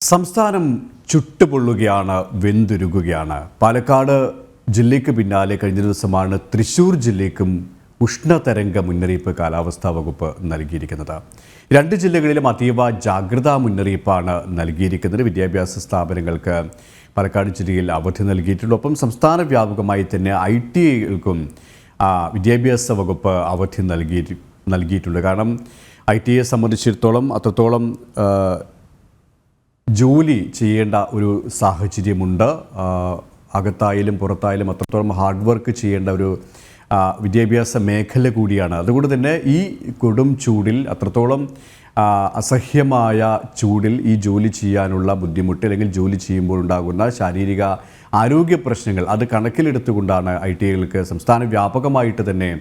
സംസ്ഥാനം ചുട്ടുപൊള്ളുകയാണ്, വെന്തുരുകുകയാണ്. പാലക്കാട് ജില്ലയ്ക്ക് പിന്നാലെ കഴിഞ്ഞ ദിവസമാണ് തൃശ്ശൂർ ജില്ലയ്ക്കും ഉഷ്ണതരംഗ മുന്നറിയിപ്പ് കാലാവസ്ഥാ വകുപ്പ് നൽകിയിരിക്കുന്നത്. രണ്ട് ജില്ലകളിലും അതീവ ജാഗ്രതാ മുന്നറിയിപ്പാണ് നൽകിയിരിക്കുന്നത്. വിദ്യാഭ്യാസ സ്ഥാപനങ്ങൾക്ക് പാലക്കാട് ജില്ലയിൽ അവധി നൽകിയിട്ടുണ്ട്. ഒപ്പം സംസ്ഥാന വ്യാപകമായി തന്നെ ITIകൾക്കും വിദ്യാഭ്യാസ വകുപ്പ് അവധി നൽകിയിട്ടുണ്ട്. കാരണം ITIയെ സംബന്ധിച്ചിടത്തോളം അത്രത്തോളം ജോലി ചെയ്യേണ്ട ഒരു സാഹചര്യമുണ്ട്. അകത്തായാലും പുറത്തായാലും അത്രത്തോളം ഹാർഡ് വർക്ക് ചെയ്യേണ്ട ഒരു വിദ്യാഭ്യാസ മേഖല കൂടിയാണ്. അതുകൊണ്ട് തന്നെ ഈ കൊടും ചൂടിൽ അത്രത്തോളം അസഹ്യമായ ചൂടിൽ ഈ ജോലി ചെയ്യാനുള്ള ബുദ്ധിമുട്ട് അല്ലെങ്കിൽ ജോലി ചെയ്യുമ്പോൾ ഉണ്ടാകുന്ന ശാരീരിക ആരോഗ്യ പ്രശ്നങ്ങൾ അത് കണക്കിലെടുത്തുകൊണ്ടാണ് ITIകൾക്ക് സംസ്ഥാന വ്യാപകമായിട്ട് തന്നെ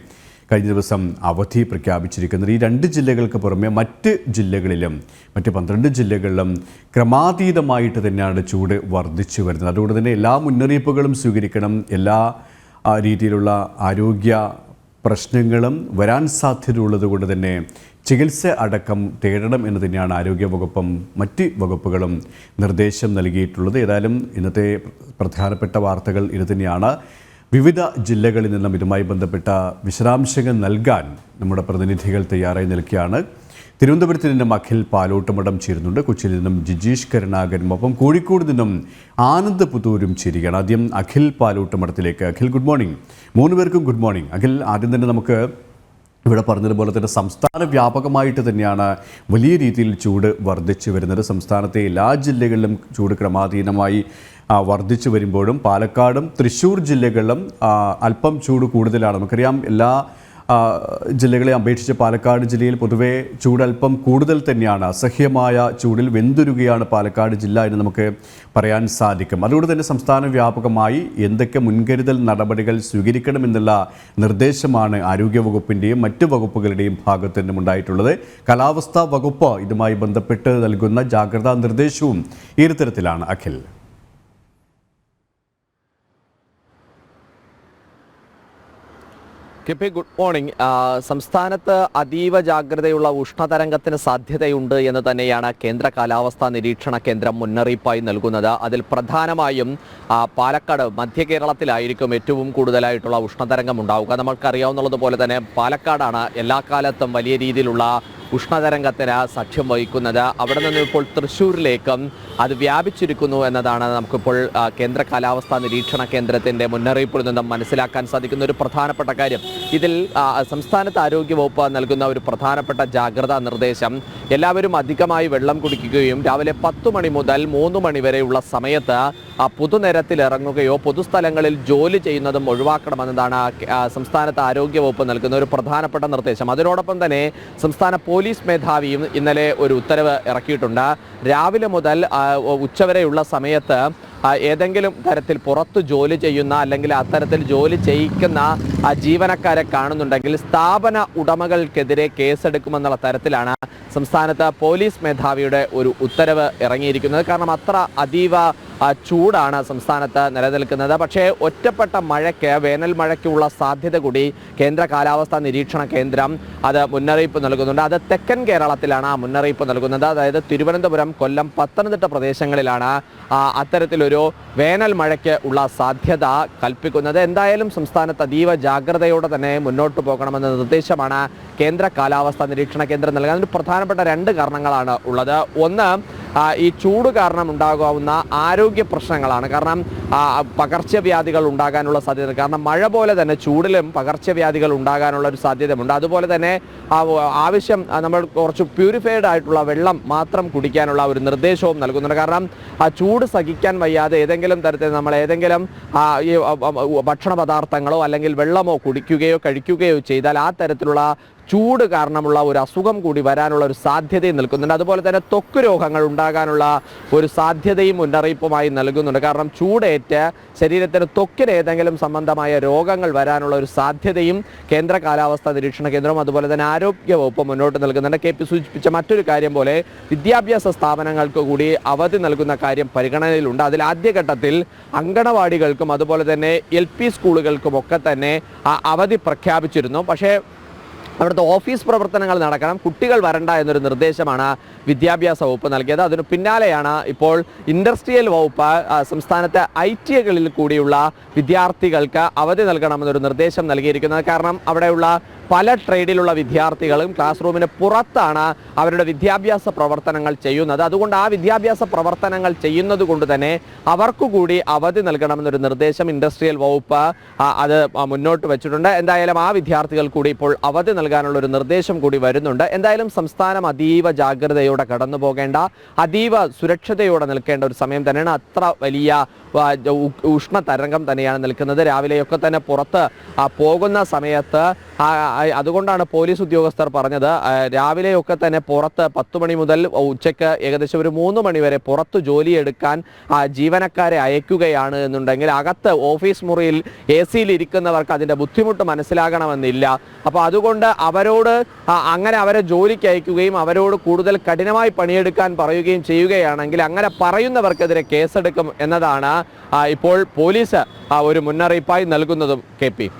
കഴിഞ്ഞ ദിവസം അവധി പ്രഖ്യാപിച്ചിരിക്കുന്നത്. ഈ രണ്ട് ജില്ലകൾക്ക് പുറമെ മറ്റ് ജില്ലകളിലും മറ്റ് 12 ജില്ലകളിലും ക്രമാതീതമായിട്ട് തന്നെയാണ് ചൂട് വർദ്ധിച്ചു വരുന്നത്. അതുകൊണ്ട് തന്നെ എല്ലാ മുന്നറിയിപ്പുകളും സ്വീകരിക്കണം. എല്ലാ രീതിയിലുള്ള ആരോഗ്യ പ്രശ്നങ്ങളും വരാൻ സാധ്യതയുള്ളത് കൊണ്ട് തന്നെ ചികിത്സ അടക്കം തേടണം എന്ന് തന്നെയാണ് ആരോഗ്യവകുപ്പും മറ്റ് വകുപ്പുകളും നിർദ്ദേശം നൽകിയിട്ടുള്ളത്. ഏതായാലും ഇന്നത്തെ പ്രധാനപ്പെട്ട വാർത്തകൾ ഇത് തന്നെയാണ്. വിവിധ ജില്ലകളിൽ നിന്നും ഇതുമായി ബന്ധപ്പെട്ട വിശദാംശങ്ങൾ നൽകാൻ നമ്മുടെ പ്രതിനിധികൾ തയ്യാറായി നിൽക്കുകയാണ്. തിരുവനന്തപുരത്ത് നിന്നും അഖിൽ പാലോട്ടുമടം ചേരുന്നുണ്ട്. കൊച്ചിയിൽ നിന്നും ജിജീഷ് കരുണാകരനും ഒപ്പം കോഴിക്കോട് നിന്നും ആനന്ദ് പുതൂരും ചേരുകയാണ്. ആദ്യം അഖിൽ പാലോട്ടുമടത്തിലേക്ക്. Akhil, good morning. 3 പേർക്കും ഗുഡ് മോർണിംഗ്. അഖിൽ, ആദ്യം തന്നെ നമുക്ക് ഇവിടെ പറഞ്ഞതുപോലെ തന്നെ സംസ്ഥാന വ്യാപകമായിട്ട് തന്നെയാണ് വലിയ രീതിയിൽ ചൂട് വർദ്ധിച്ചു വരുന്നത്. സംസ്ഥാനത്തെ എല്ലാ ജില്ലകളിലും ചൂട് ക്രമാതീതമായി വർദ്ധിച്ചു വരുമ്പോഴും പാലക്കാടും തൃശ്ശൂർ ജില്ലകളിലും അല്പം ചൂട് കൂടുതലാണ്. നമുക്കറിയാം, എല്ലാ ജില്ലകളെ അപേക്ഷിച്ച് പാലക്കാട് ജില്ലയിൽ പൊതുവേ ചൂട് അല്പം കൂടുതൽ തന്നെയാണ്. അസഹ്യമായ ചൂടിൽ വെന്തുരുകയാണ് പാലക്കാട് ജില്ല എന്ന് നമുക്ക് പറയാൻ സാധിക്കും. അതുകൊണ്ട് തന്നെ സംസ്ഥാന വ്യാപകമായി എന്തൊക്കെ മുൻകരുതൽ നടപടികൾ സ്വീകരിക്കണമെന്നുള്ള നിർദ്ദേശമാണ് ആരോഗ്യവകുപ്പിൻ്റെയും മറ്റ് വകുപ്പുകളുടെയും ഭാഗത്തു നിന്നും ഉണ്ടായിട്ടുള്ളത്. കാലാവസ്ഥാ വകുപ്പ് ഇതുമായി ബന്ധപ്പെട്ട് നൽകുന്ന ജാഗ്രതാ നിർദ്ദേശവും ഈ തരത്തിലാണ്. Akhil, good morning. സംസ്ഥാനത്ത് അതീവ ജാഗ്രതയുള്ള ഉഷ്ണതരംഗത്തിന് സാധ്യതയുണ്ട് എന്ന് തന്നെയാണ് കേന്ദ്ര കാലാവസ്ഥാ നിരീക്ഷണ കേന്ദ്രം മുന്നറിയിപ്പായി നൽകുന്നത്. അതിൽ പ്രധാനമായും പാലക്കാട്, മധ്യ കേരളത്തിലായിരിക്കും ഏറ്റവും കൂടുതലായിട്ടുള്ള ഉഷ്ണതരംഗം ഉണ്ടാവുക. നമുക്കറിയാവുന്നതുപോലെ തന്നെ പാലക്കാടാണ് എല്ലാ കാലത്തും വലിയ രീതിയിലുള്ള ഉഷ്ണതരംഗത്തിന് സാക്ഷ്യം വഹിക്കുന്നത്. അവിടെ നിന്ന് ഇപ്പോൾ തൃശ്ശൂരിലേക്കും അത് വ്യാപിച്ചിരിക്കുന്നു എന്നതാണ് നമുക്കിപ്പോൾ കേന്ദ്ര കാലാവസ്ഥാ നിരീക്ഷണ കേന്ദ്രത്തിൻ്റെ മുന്നറിയിപ്പിൽ നിന്നും മനസ്സിലാക്കാൻ സാധിക്കുന്ന ഒരു പ്രധാനപ്പെട്ട കാര്യം. ഇതിൽ സംസ്ഥാനത്ത് ആരോഗ്യവകുപ്പ് നൽകുന്ന ഒരു പ്രധാനപ്പെട്ട ജാഗ്രതാ നിർദ്ദേശം, എല്ലാവരും അധികമായി വെള്ളം കുടിക്കുകയും രാവിലെ 10 മണി മുതൽ 3 മണി വരെയുള്ള സമയത്ത് പൊതുനിരത്തിൽ ഇറങ്ങുകയോ പൊതുസ്ഥലങ്ങളിൽ ജോലി ചെയ്യുന്നതും ഒഴിവാക്കണമെന്നതാണ് സംസ്ഥാനത്ത് ആരോഗ്യവകുപ്പ് നൽകുന്ന ഒരു പ്രധാനപ്പെട്ട നിർദ്ദേശം. അതിനോടൊപ്പം തന്നെ സംസ്ഥാന പോലീസ് മേധാവിയും ഇന്നലെ ഒരു ഉത്തരവ് ഇറക്കിയിട്ടുണ്ട്. രാവിലെ മുതൽ ഉച്ചവരെയുള്ള സമയത്ത് ഏതെങ്കിലും തരത്തിൽ പുറത്ത് ജോലി ചെയ്യുന്ന അല്ലെങ്കിൽ അത്തരത്തിൽ ജോലി ചെയ്യിക്കുന്ന ജീവനക്കാരെ കാണുന്നുണ്ടെങ്കിൽ സ്ഥാപന ഉടമകൾക്കെതിരെ കേസെടുക്കുമെന്നുള്ള തരത്തിലാണ് സംസ്ഥാനത്ത് പോലീസ് മേധാവിയുടെ ഒരു ഉത്തരവ് ഇറങ്ങിയിരിക്കുന്നത്. കാരണം അത്ര അതീവ ചൂടാണ് സംസ്ഥാനത്ത് നിലനിൽക്കുന്നത്. പക്ഷേ ഒറ്റപ്പെട്ട മഴയ്ക്ക്, വേനൽ മഴയ്ക്കുള്ള സാധ്യത കൂടി കേന്ദ്ര കാലാവസ്ഥാ നിരീക്ഷണ കേന്ദ്രം അത് മുന്നറിയിപ്പ് നൽകുന്നുണ്ട്. അത് തെക്കൻ കേരളത്തിലാണ് ആ മുന്നറിയിപ്പ് നൽകുന്നത്. അതായത് തിരുവനന്തപുരം, കൊല്ലം, പത്തനംതിട്ട പ്രദേശങ്ങളിലാണ് അത്തരത്തിലൊരു വേനൽ മഴയ്ക്ക് ഉള്ള സാധ്യത കൽപ്പിക്കുന്നത്. എന്തായാലും സംസ്ഥാനത്ത് അതീവ ജാഗ്രതയോടെ തന്നെ മുന്നോട്ട് പോകണമെന്ന നിർദ്ദേശമാണ് കേന്ദ്ര കാലാവസ്ഥാ നിരീക്ഷണ കേന്ദ്രം നൽകുന്നത്. അതിന് പ്രധാനപ്പെട്ട 2 കാരണങ്ങളാണ് ഉള്ളത്. ഒന്ന്, ഈ ചൂട് കാരണം ഉണ്ടാകാവുന്ന ആരോഗ്യ പ്രശ്നങ്ങളാണ്. കാരണം പകർച്ചവ്യാധികൾ ഉണ്ടാകാനുള്ള സാധ്യത, കാരണം മഴ പോലെ തന്നെ ചൂടിലും പകർച്ചവ്യാധികൾ ഉണ്ടാകാനുള്ള ഒരു സാധ്യതയുണ്ട്. അതുപോലെ തന്നെ ആവശ്യം നമ്മൾ കുറച്ച് പ്യൂരിഫൈഡ് ആയിട്ടുള്ള വെള്ളം മാത്രം കുടിക്കാനുള്ള ഒരു നിർദ്ദേശവും നൽകുന്നുണ്ട്. കാരണം ചൂട് സഹിക്കാൻ വയ്യാതെ ഏതെങ്കിലും തരത്തിൽ നമ്മൾ ഏതെങ്കിലും ഈ ഭക്ഷണ പദാർത്ഥങ്ങളോ അല്ലെങ്കിൽ വെള്ളമോ കുടിക്കുകയോ കഴിക്കുകയോ ചെയ്താൽ ആ തരത്തിലുള്ള ചൂട് കാരണമുള്ള ഒരു അസുഖം കൂടി വരാനുള്ള ഒരു സാധ്യതയും നിൽക്കുന്നുണ്ട്. അതുപോലെ തന്നെ ത്വക്ക് രോഗങ്ങൾ ഉണ്ടാകാനുള്ള ഒരു സാധ്യതയും മുന്നറിയിപ്പുമായി നൽകുന്നുണ്ട്. കാരണം ചൂടേറ്റ് ശരീരത്തിന് ത്വക്കിന് ഏതെങ്കിലും സംബന്ധമായ രോഗങ്ങൾ വരാനുള്ള ഒരു സാധ്യതയും കേന്ദ്ര കാലാവസ്ഥാ നിരീക്ഷണ കേന്ദ്രവും അതുപോലെ തന്നെ ആരോഗ്യവകുപ്പ് മുന്നോട്ട് നൽകുന്നുണ്ട്. KP സൂചിപ്പിച്ച മറ്റൊരു കാര്യം പോലെ വിദ്യാഭ്യാസ സ്ഥാപനങ്ങൾക്ക് കൂടി അവധി നൽകുന്ന കാര്യം പരിഗണനയിലുണ്ട്. അതിൽ ആദ്യഘട്ടത്തിൽ അങ്കണവാടികൾക്കും അതുപോലെ തന്നെ LP സ്കൂളുകൾക്കുമൊക്കെ തന്നെ അവധി പ്രഖ്യാപിച്ചിരുന്നു. പക്ഷേ അവിടുത്തെ ഓഫീസ് പ്രവർത്തനങ്ങൾ നടക്കണം, കുട്ടികൾ വരണ്ട എന്നൊരു നിർദ്ദേശമാണ് വിദ്യാഭ്യാസ വകുപ്പ് നൽകിയത്. അതിന് പിന്നാലെയാണ് ഇപ്പോൾ ഇൻഡസ്ട്രിയൽ വകുപ്പ് സംസ്ഥാനത്തെ ITകളിൽ കൂടിയുള്ള വിദ്യാർത്ഥികൾക്ക് അവധി നൽകണമെന്നൊരു നിർദ്ദേശം നൽകിയിരിക്കുന്നത്. കാരണം അവിടെയുള്ള പല ട്രേഡിലുള്ള വിദ്യാർത്ഥികളും ക്ലാസ് റൂമിന് പുറത്താണ് അവരുടെ വിദ്യാഭ്യാസ പ്രവർത്തനങ്ങൾ ചെയ്യുന്നത്. അതുകൊണ്ട് ആ വിദ്യാഭ്യാസ പ്രവർത്തനങ്ങൾ ചെയ്യുന്നത് കൊണ്ട് തന്നെ അവർക്ക് കൂടി അവധി നൽകണമെന്നൊരു നിർദ്ദേശം ഇൻഡസ്ട്രിയൽ വകുപ്പ് അത് മുന്നോട്ട് വെച്ചിട്ടുണ്ട്. എന്തായാലും ആ വിദ്യാർത്ഥികൾ കൂടി ഇപ്പോൾ അവധി നൽകാനുള്ള ഒരു നിർദ്ദേശം കൂടി വരുന്നുണ്ട്. എന്തായാലും സംസ്ഥാനം അതീവ ജാഗ്രതയോടെ കടന്നു പോകേണ്ട, അതീവ സുരക്ഷതയോടെ നിൽക്കേണ്ട ഒരു സമയം തന്നെയാണ്. അത്ര വലിയ ഉഷ്ണതരംഗം തന്നെയാണ് നിൽക്കുന്നത്. രാവിലെയൊക്കെ തന്നെ പുറത്ത് പോകുന്ന സമയത്ത് അതുകൊണ്ടാണ് പോലീസ് ഉദ്യോഗസ്ഥർ പറഞ്ഞത് രാവിലെയൊക്കെ തന്നെ പുറത്ത് 10 മണി മുതൽ ഉച്ചയ്ക്ക് ഏകദേശം ഒരു 3 മണി വരെ പുറത്ത് ജോലിയെടുക്കാൻ ജീവനക്കാരെ അയക്കുകയാണ് എന്നുണ്ടെങ്കിൽ അകത്ത് ഓഫീസ് മുറിയിൽ AC-യിൽ ഇരിക്കുന്നവർക്ക് അതിൻ്റെ ബുദ്ധിമുട്ട് മനസ്സിലാകണമെന്നില്ല. അപ്പോൾ അതുകൊണ്ട് അവരോട് അങ്ങനെ അവരെ ജോലിക്ക് അയക്കുകയും അവരോട് കൂടുതൽ കഠിനമായി പണിയെടുക്കാൻ പറയുകയും ചെയ്യുകയാണെങ്കിൽ അങ്ങനെ പറയുന്നവർക്കെതിരെ കേസെടുക്കും എന്നതാണ് ഇപ്പോൾ പോലീസ് ഒരു മുന്നറിയിപ്പായി നൽകുന്നതും KP.